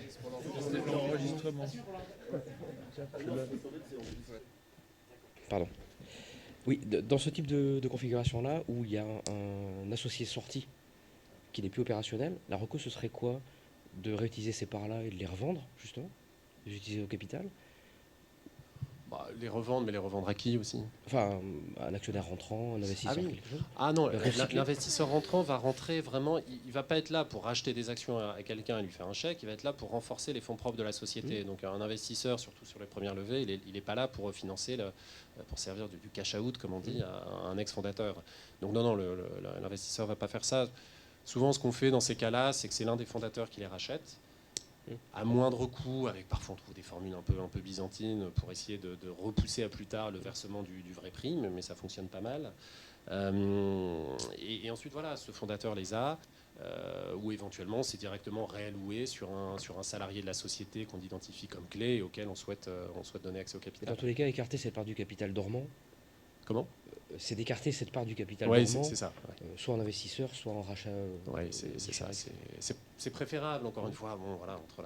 L'enregistrement. Pardon. Oui, dans ce type de configuration-là, où il y a un associé sorti qui n'est plus opérationnel, la reco, ce serait quoi? de réutiliser ces parts-là et de les revendre, justement, de les utiliser au capital? Bah, les revendre, mais les revendre à qui aussi? Enfin, un actionnaire rentrant, un Ah investisseur, oui. quelque chose? Ah non, Le recycler? l'investisseur rentrant va rentrer vraiment, il ne va pas être là pour racheter des actions à quelqu'un et lui faire un chèque, il va être là pour renforcer les fonds propres de la société. Donc un investisseur, surtout sur les premières levées, il est pas là pour financer, pour servir du cash out, comme on dit, à un ex-fondateur. Donc non, l'investisseur ne va pas faire ça. Souvent, ce qu'on fait dans ces cas-là, c'est que c'est l'un des fondateurs qui les rachète, à moindre coût, avec parfois on trouve des formules un peu byzantines pour essayer de repousser à plus tard le versement du vrai prix, mais ça fonctionne pas mal. Et ensuite, voilà, ce fondateur les a, ou éventuellement c'est directement réalloué sur un salarié de la société qu'on identifie comme clé et auquel on souhaite donner accès au Mais capital. dans tous les cas, écarter cette part du capital dormant, Comment? c'est d'écarter cette part du capital Oui, dormant, c'est ça. Ouais. soit en investisseur, soit en rachat. Ouais, c'est ça. différé. C'est préférable, encore une fois, bon, voilà, entre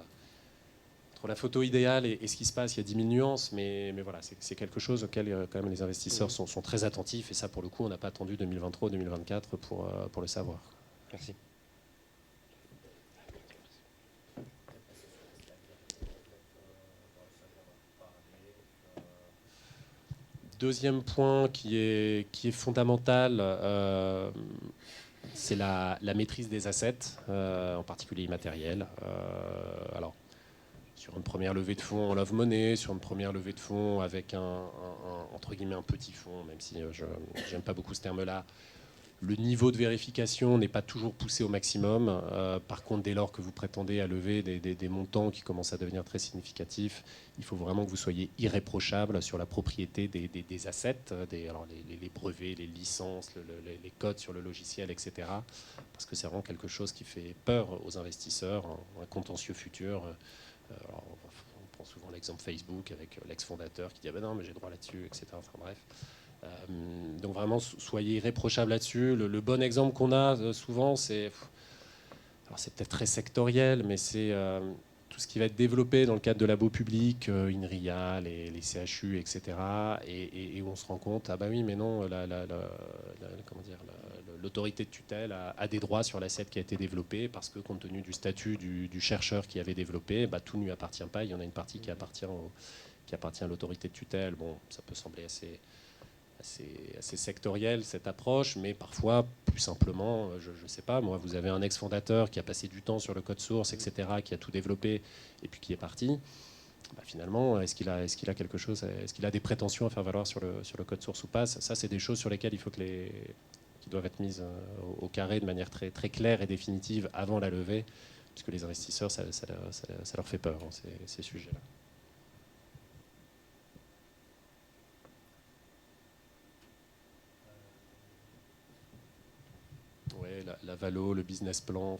la photo idéale et ce qui se passe, il y a 10 000 nuances, mais voilà, c'est quelque chose auquel quand même les investisseurs sont très attentifs, et ça, pour le coup, on n'a pas attendu 2023 ou 2024 pour le savoir. Merci. Deuxième point qui est fondamental, c'est la maîtrise des assets, en particulier immatériels. Alors, sur une première levée de fonds en love money, sur une première levée de fonds avec entre guillemets un petit fonds, même si je n'aime pas beaucoup ce terme-là, le niveau de vérification n'est pas toujours poussé au maximum. Par contre, dès lors que vous prétendez à lever des montants qui commencent à devenir très significatifs, il faut vraiment que vous soyez irréprochable sur la propriété des assets, alors les brevets, les licences, les codes sur le logiciel, etc. Parce que c'est vraiment quelque chose qui fait peur aux investisseurs, un contentieux futur. Alors, on prend souvent l'exemple Facebook avec l'ex-fondateur qui dit ah ben non, mais j'ai droit là-dessus, etc. Enfin bref. Donc vraiment, soyez irréprochables là-dessus. Le bon exemple qu'on a souvent, c'est peut-être très sectoriel, mais c'est tout ce qui va être développé dans le cadre de labo public, INRIA, les CHU, etc. Et où on se rend compte, ah bah oui, mais non, l'autorité de tutelle a des droits sur l'asset qui a été développé, parce que compte tenu du statut du chercheur qui avait développé, bah, tout ne lui appartient pas. Il y en a une partie qui appartient à l'autorité de tutelle. Bon, ça peut sembler assez sectoriel, cette approche, mais parfois, plus simplement, je ne sais pas, moi, vous avez un ex-fondateur qui a passé du temps sur le code source, etc., qui a tout développé, et puis qui est parti. Bah, finalement, est-ce qu'il a quelque chose, est-ce qu'il a des prétentions à faire valoir sur le code source ou pas? Ça, c'est des choses sur lesquelles il faut qui doivent être mises au carré de manière très, très claire et définitive avant la levée, puisque les investisseurs, ça leur fait peur, hein, ces sujets-là. Ouais, la valo, le business plan.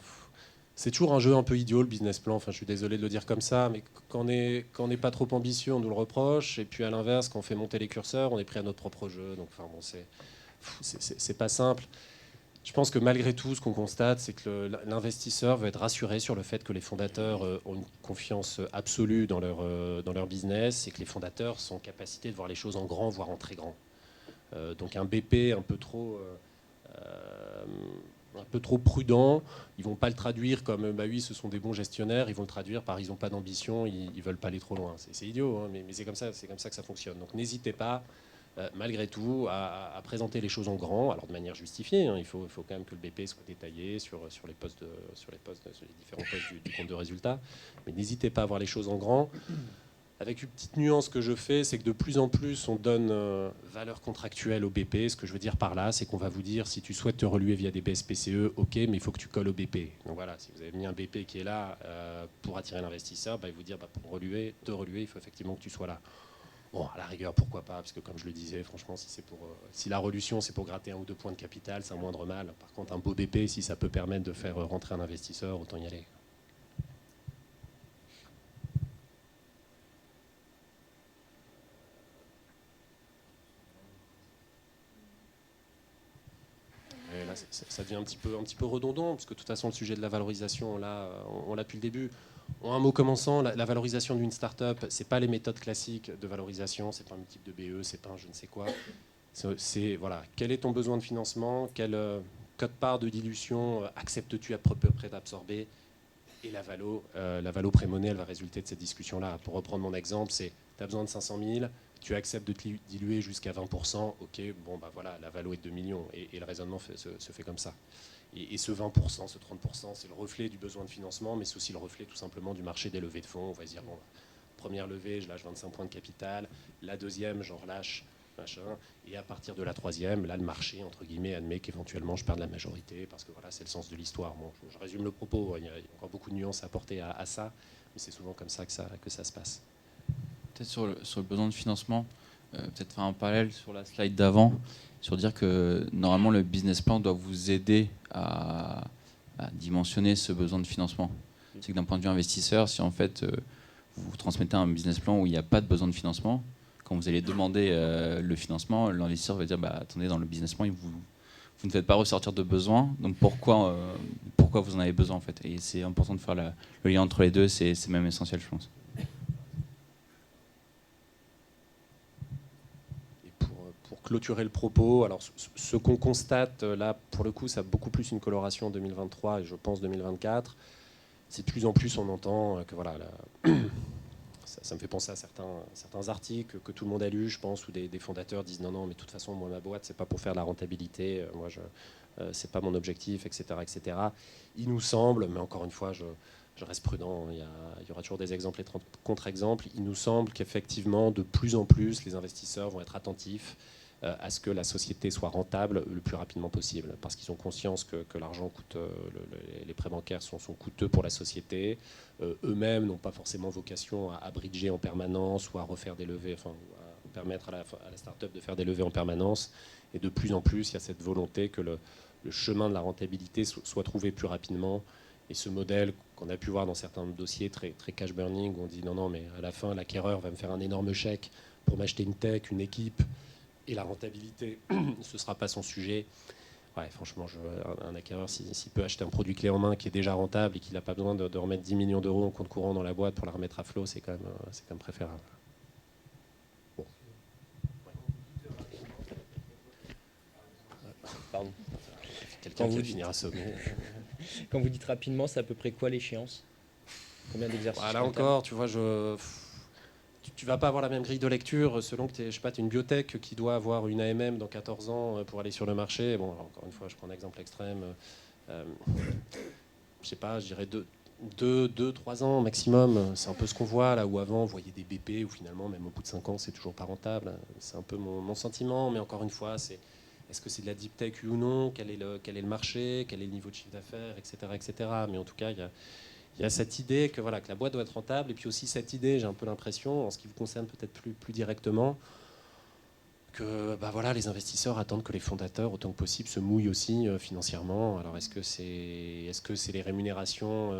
C'est toujours un jeu un peu idiot, le business plan. Enfin, je suis désolé de le dire comme ça, mais quand on n'est pas trop ambitieux, on nous le reproche. Et puis à l'inverse, quand on fait monter les curseurs, on est pris à notre propre jeu. Donc, enfin, bon, c'est pas simple. Je pense que malgré tout, ce qu'on constate, c'est que l'investisseur veut être rassuré sur le fait que les fondateurs ont une confiance absolue dans leur business, et que les fondateurs sont en capacité de voir les choses en grand, voire en très grand. Donc un BP un peu trop prudent, ils vont pas le traduire comme bah oui, ce sont des bons gestionnaires, ils vont le traduire par ils n'ont pas d'ambition, ils veulent pas aller trop loin. C'est idiot, hein, mais c'est comme ça que ça fonctionne. Donc n'hésitez pas, malgré tout, à présenter les choses en grand, alors de manière justifiée. Hein, il faut quand même que le BP soit détaillé sur les différents postes du compte de résultat, mais n'hésitez pas à voir les choses en grand. Avec une petite nuance que je fais, c'est que de plus en plus, on donne valeur contractuelle au BP. Ce que je veux dire par là, c'est qu'on va vous dire, si tu souhaites te reluer via des BSPCE, ok, mais il faut que tu colles au BP. Donc voilà, si vous avez mis un BP qui est là pour attirer l'investisseur, bah, il va vous dire, bah, pour te reluer, il faut effectivement que tu sois là. Bon, à la rigueur, pourquoi pas, parce que comme je le disais, franchement, si la relution, c'est pour gratter 1 ou 2 points de capital, c'est un moindre mal. Par contre, un beau BP, si ça peut permettre de faire rentrer un investisseur, autant y aller. Et là, ça devient un petit peu redondant, parce que de toute façon, le sujet de la valorisation, on l'a depuis le début. En un mot commençant, la valorisation d'une start-up, ce n'est pas les méthodes classiques de valorisation, ce n'est pas un multiple de BE, c'est pas un je ne sais quoi. C'est voilà, quel est ton besoin de financement, quelle quote-part de dilution acceptes-tu à peu près d'absorber, Et la valo pré-monnaie, elle va résulter de cette discussion-là. Pour reprendre mon exemple, c'est tu as besoin de 500 000, tu acceptes de te diluer jusqu'à 20%, ok, bon bah voilà, la valo est de 2 millions. Et le raisonnement se fait comme ça. Et ce 20%, ce 30%, c'est le reflet du besoin de financement, mais c'est aussi le reflet tout simplement du marché des levées de fonds. On va se dire, bon, première levée, je lâche 25 points de capital, la deuxième, j'en relâche, machin, et à partir de la troisième, là, le marché, entre guillemets, admet qu'éventuellement je perds de la majorité, parce que voilà, c'est le sens de l'histoire. Bon, je résume le propos, il y a encore beaucoup de nuances à apporter à ça, mais c'est souvent comme ça que ça se passe. Peut-être sur le besoin de financement, peut-être faire un parallèle sur la slide d'avant, sur dire que normalement le business plan doit vous aider à dimensionner ce besoin de financement. C'est que d'un point de vue investisseur, si en fait vous transmettez un business plan où il n'y a pas de besoin de financement, quand vous allez demander le financement, l'investisseur va dire bah, attendez, dans le business plan, vous ne faites pas ressortir de besoin, donc pourquoi vous en avez besoin en fait. Et c'est important de faire le lien entre les deux, c'est même essentiel, je pense. Pour clôturer le propos, alors ce qu'on constate là, pour le coup, ça a beaucoup plus une coloration en 2023 et je pense 2024. C'est de plus en plus on entend que voilà, ça me fait penser à certains articles que tout le monde a lus, je pense, où des fondateurs disent non, mais de toute façon, moi, ma boîte, c'est pas pour faire de la rentabilité, moi, c'est pas mon objectif, etc., etc. Il nous semble, mais encore une fois, je reste prudent, il y aura toujours des exemples et contre-exemples, il nous semble qu'effectivement, de plus en plus, les investisseurs vont être attentifs à ce que la société soit rentable le plus rapidement possible, parce qu'ils ont conscience que l'argent coûte, les prêts bancaires sont coûteux pour la société. Eux-mêmes n'ont pas forcément vocation à bridger en permanence ou à refaire des levées, enfin, à permettre à la start-up de faire des levées en permanence. Et de plus en plus, il y a cette volonté que le chemin de la rentabilité soit trouvé plus rapidement. Et ce modèle qu'on a pu voir dans certains dossiers très, très cash burning, où on dit non, mais à la fin, l'acquéreur va me faire un énorme chèque pour m'acheter une tech, une équipe, et la rentabilité, ce ne sera pas son sujet. Ouais, franchement, un acquéreur, s'il peut acheter un produit clé en main qui est déjà rentable et qu'il n'a pas besoin de remettre 10 millions d'euros en compte courant dans la boîte pour la remettre à flot, c'est quand même préférable. Bon. Pardon. Quelqu'un qui va finir assommé. Quand vous dites rapidement, c'est à peu près quoi l'échéance? Combien d'exercices? Là encore, tu vois, tu vas pas avoir la même grille de lecture selon que tu es une biotech qui doit avoir une AMM dans 14 ans pour aller sur le marché. Bon, alors, encore une fois, je prends un exemple extrême. Je sais pas, je dirais 2-3 ans maximum. C'est un peu ce qu'on voit là où avant, vous voyez des BP où finalement, même au bout de 5 ans, c'est toujours pas rentable. C'est un peu mon sentiment, mais encore une fois, est-ce que c'est de la deep tech ou non, quel est le marché, quel est le niveau de chiffre d'affaires, etc., etc. Mais en tout cas, il y a cette idée que la boîte doit être rentable, et puis aussi cette idée, j'ai un peu l'impression, en ce qui vous concerne peut-être plus directement, que les investisseurs attendent que les fondateurs, autant que possible, se mouillent aussi financièrement. Alors est-ce que c'est les rémunérations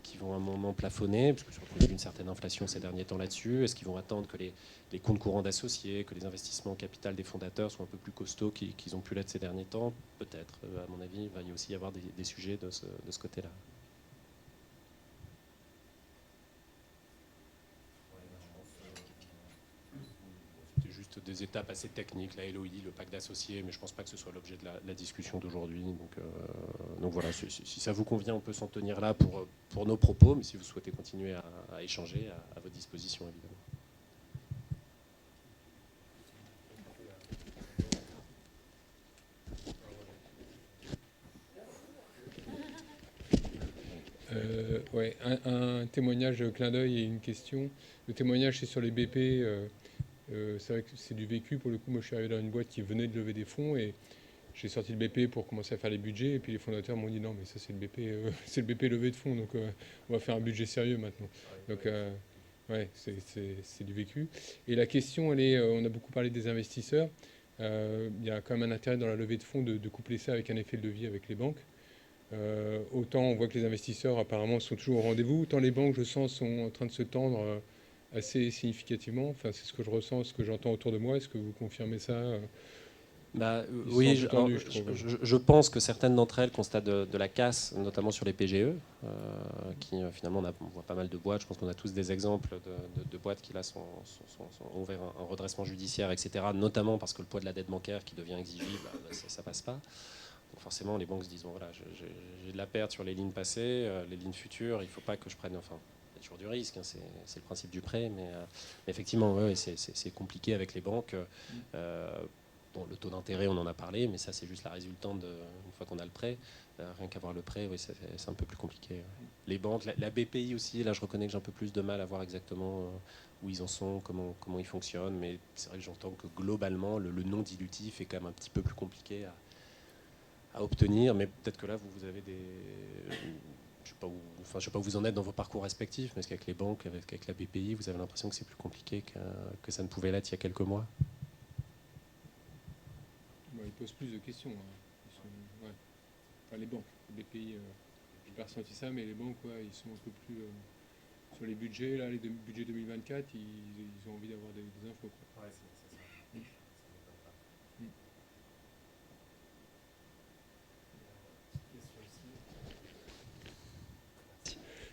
qui vont à un moment plafonner, parce que surtout il y a eu une certaine inflation ces derniers temps là-dessus. Est-ce qu'ils vont attendre que les comptes courants d'associés, que les investissements en capital des fondateurs soient un peu plus costauds qu'ils ont pu l'être ces derniers temps? Peut-être. À mon avis, il va y aussi y avoir des sujets de ce côté-là. Des étapes assez techniques, la LOI, le pacte d'associés, mais je ne pense pas que ce soit l'objet de la discussion d'aujourd'hui. Donc voilà, si ça vous convient, on peut s'en tenir là pour nos propos, mais si vous souhaitez continuer à échanger, à votre disposition, évidemment. Ouais, un témoignage, clin d'œil et une question. Le témoignage, c'est sur les BP. C'est vrai que c'est du vécu. Pour le coup, moi, je suis arrivé dans une boîte qui venait de lever des fonds et j'ai sorti le BP pour commencer à faire les budgets. Et puis les fondateurs m'ont dit non, mais ça, c'est le BP, c'est le BP levé de fonds. Donc, on va faire un budget sérieux maintenant. Donc, ouais, c'est du vécu. Et la question, elle est, on a beaucoup parlé des investisseurs. Il y a quand même un intérêt dans la levée de fonds de coupler ça avec un effet de levier avec les banques. Autant on voit que les investisseurs apparemment sont toujours au rendez-vous, autant les banques, je sens, sont en train de se tendre assez significativement. Enfin, c'est ce que je ressens, ce que j'entends autour de moi. Est-ce que vous confirmez ça? Oui, tendus, je trouve. je pense que certaines d'entre elles constatent de la casse, notamment sur les PGE, qui finalement, on voit pas mal de boîtes. Je pense qu'on a tous des exemples de boîtes qui là ont ouvert un redressement judiciaire, etc., notamment parce que le poids de la dette bancaire qui devient exigible, ça passe pas. Donc forcément, les banques se disent, bon, voilà, j'ai de la perte sur les lignes passées, les lignes futures, il ne faut pas que je prenne... Enfin, il y a toujours du risque, hein, c'est le principe du prêt, mais effectivement, ouais, c'est compliqué avec les banques. Bon, le taux d'intérêt, on en a parlé, mais ça, c'est juste la résultante une fois qu'on a le prêt. Rien qu'avoir le prêt, oui, c'est un peu plus compliqué. Ouais. Les banques, la BPI aussi, là, je reconnais que j'ai un peu plus de mal à voir exactement où ils en sont, comment ils fonctionnent, mais c'est vrai que j'entends que globalement, le non dilutif est quand même un petit peu plus compliqué à obtenir, mais peut-être que là, vous avez des... Je ne sais pas où vous en êtes dans vos parcours respectifs, mais est-ce qu'avec les banques, avec la BPI, vous avez l'impression que c'est plus compliqué que ça ne pouvait l'être il y a quelques mois? Ils posent plus de questions. Hein. Ouais. Enfin, les banques, les BPI, j'ai pas ressenti ça, mais les banques, ouais, ils sont un peu plus sur les budgets. Là, les budgets 2024, ils ont envie d'avoir des infos. Quoi. Ouais, c'est ça. Ça m'étonne pas.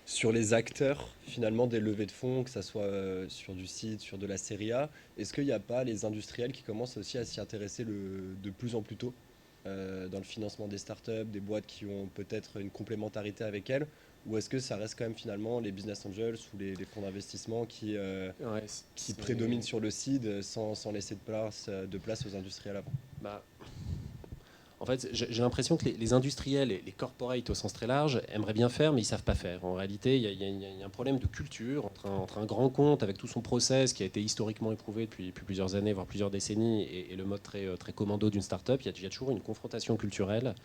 Sur les acteurs, finalement, des levées de fonds, que ce soit sur du site, sur de la série A, est-ce qu'il n'y a pas les industriels qui commencent aussi à s'y intéresser de plus en plus tôt dans le financement des startups, des boîtes qui ont peut-être une complémentarité avec elles, ou est-ce que ça reste quand même finalement les business angels ou les fonds d'investissement qui prédominent sur le seed sans laisser de place aux industriels avant? Bah, en fait, j'ai l'impression que les industriels et les corporates au sens très large aimeraient bien faire, mais ils ne savent pas faire. En réalité, il y a un problème de culture entre un grand compte avec tout son process qui a été historiquement éprouvé depuis plusieurs années, voire plusieurs décennies, et le mode très, très commando d'une start-up. Il y a toujours une confrontation culturelle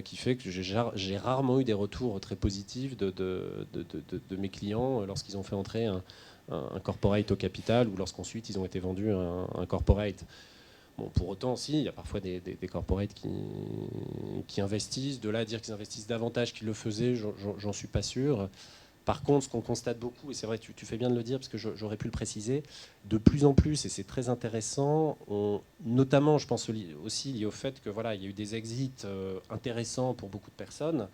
qui fait que j'ai rarement eu des retours très positifs de mes clients lorsqu'ils ont fait entrer un corporate au capital ou lorsqu'ensuite ils ont été vendus un corporate. Bon, pour autant, si, il y a parfois des corporates qui investissent. De là à dire qu'ils investissent davantage qu'ils le faisaient, j'en suis pas sûr. Par contre, ce qu'on constate beaucoup, et c'est vrai, tu fais bien de le dire parce que j'aurais pu le préciser, de plus en plus, et c'est très intéressant, notamment, je pense aussi lié au fait que voilà, il y a eu des exits intéressants pour beaucoup de personnes.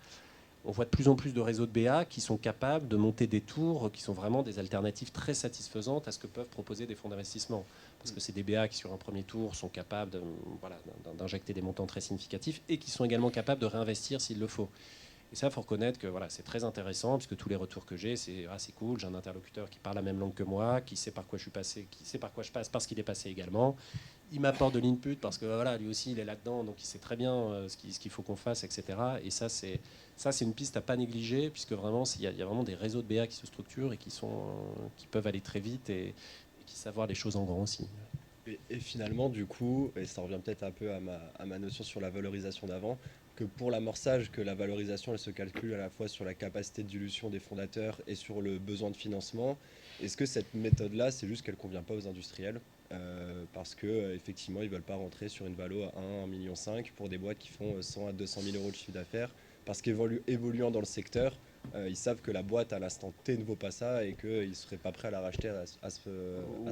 On voit de plus en plus de réseaux de BA qui sont capables de monter des tours qui sont vraiment des alternatives très satisfaisantes à ce que peuvent proposer des fonds d'investissement. Parce que c'est des BA qui, sur un premier tour, sont capables d'injecter des montants très significatifs et qui sont également capables de réinvestir s'il le faut. Et ça, il faut reconnaître que voilà, c'est très intéressant, puisque tous les retours que j'ai, c'est cool, j'ai un interlocuteur qui parle la même langue que moi, qui sait par quoi je suis passé, qui sait par quoi je passe, parce qu'il est passé également. Il m'apporte de l'input, parce que voilà, lui aussi, il est là-dedans, donc il sait très bien ce qu'il faut qu'on fasse, etc. Et ça, c'est une piste à pas négliger, puisque vraiment, il y a vraiment des réseaux de BA qui se structurent et qui peuvent aller très vite et qui savent voir les choses en grand aussi. Et finalement, du coup, et ça revient peut-être un peu à ma notion sur la valorisation d'avant, que pour l'amorçage, que la valorisation, elle se calcule à la fois sur la capacité de dilution des fondateurs et sur le besoin de financement. Est-ce que cette méthode-là, c'est juste qu'elle ne convient pas aux industriels parce qu'effectivement, ils ne veulent pas rentrer sur une valo à 1,5 million pour des boîtes qui font 100 à 200 000 euros de chiffre d'affaires, parce qu'évoluant dans le secteur, ils savent que la boîte à l'instant T ne vaut pas ça et qu'ils ne seraient pas prêts à la racheter à ce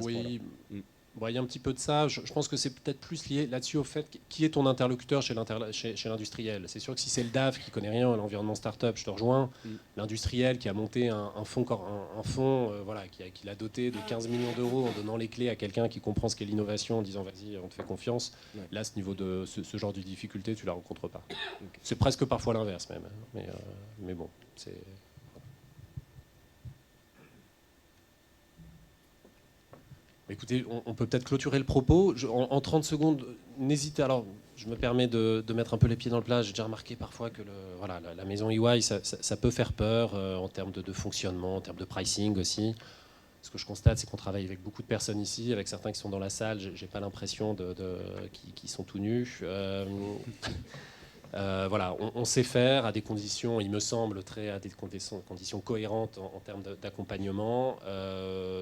Oui. point-là. Bon, il y a un petit peu de ça. Je pense que c'est peut-être plus lié là-dessus au fait qui est ton interlocuteur chez l'industriel. C'est sûr que si c'est le DAF qui connaît rien à l'environnement startup, je te rejoins. L'industriel qui a monté un fonds, voilà, qui l'a doté de 15 millions d'euros en donnant les clés à quelqu'un qui comprend ce qu'est l'innovation, en disant vas-y, on te fait confiance. Ouais. Là, ce niveau de ce genre de difficulté, tu la rencontres pas. Okay. C'est presque parfois l'inverse même. Mais bon, c'est... Écoutez, on peut peut-être clôturer le propos. En 30 secondes, n'hésitez. Alors, je me permets de mettre un peu les pieds dans le plat. J'ai déjà remarqué parfois que la maison EY, ça peut faire peur en termes de fonctionnement, en termes de pricing aussi. Ce que je constate, c'est qu'on travaille avec beaucoup de personnes ici, avec certains qui sont dans la salle. J'ai pas l'impression qu'ils sont tout nus. Voilà, on sait faire à des conditions, il me semble, à des conditions cohérentes en termes d'accompagnement.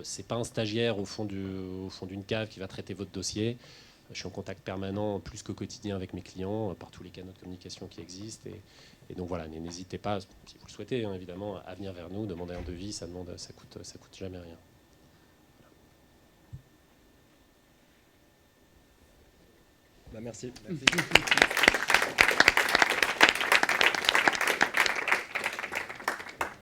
C'est pas un stagiaire au fond d'une cave qui va traiter votre dossier. Je suis en contact permanent, plus que quotidien, avec mes clients par tous les canaux de communication qui existent. Et donc voilà, n'hésitez pas, si vous le souhaitez, hein, évidemment, à venir vers nous, demander un devis. Ça coûte jamais rien. Merci.